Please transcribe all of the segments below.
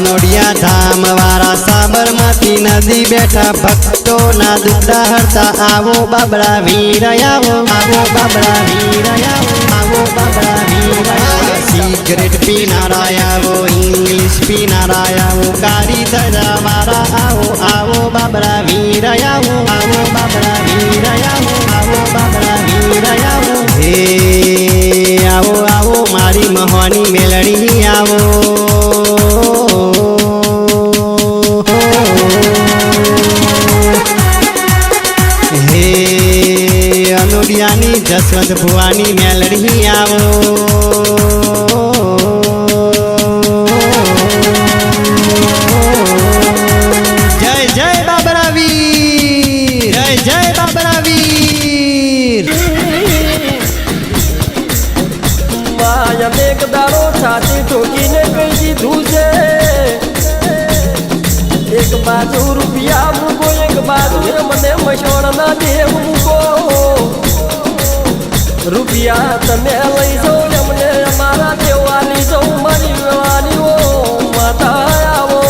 अनोडिया धाम वारा साबरमती नदी बैठा भक्तों ना दुखदा हरता आवो बाबरा वीर आवो बाबरा वीर आवो बाबरा वीर सिगरेट पीना आवो इंग्लिश पीना आवो कारी धजा वारा आवो बाबरा वीर आवो बाबरा वीर आवो बाबरा वीर आवो हे आवो मारी महोनी मेलड़ी आवो हे अनोडियानी जसवंत भुवानी मेलड़ी आवो जय जय बाबरा वीर जय बाबरा वीर माया एक दारो छाती ठोकी ने कही दीधू से एक बाजू रुपया मुको एक बाजू मने मशोर ना देव मुको रुपया तमे लई जाओ हमने हमारा देवाली जाओ मारी वाली वो माता आवो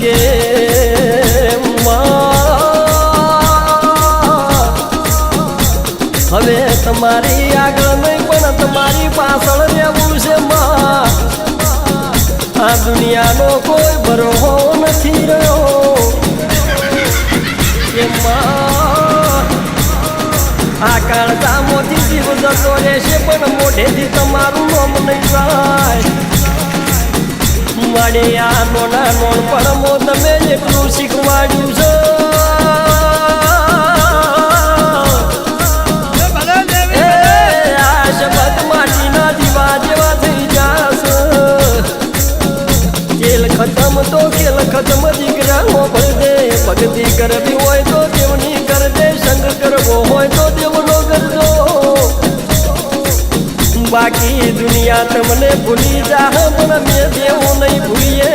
गे હવે તમારી આગળ નહીં પણ તમારી પાછળ રહેવું છે માં આ દુનિયાનો કોઈ ભરોસો નથી રહ્યો કે માં આ કાળજામાંથી જીવ જતો રહેશે પણ મોઢેથી તમારું નામ નહીં જાય મારે આ નોના નોનપણમો તમે જેટલું શીખવાડ્યું છે खत्म तो खेल खत्म दीकरा हो भर दे भक्ति करवी होय तो देवनी कर दे संग करवो होय तो देवनो कर दो बाकी दुनिया तमने भूली जा पण मैं देव नहीं भूलिए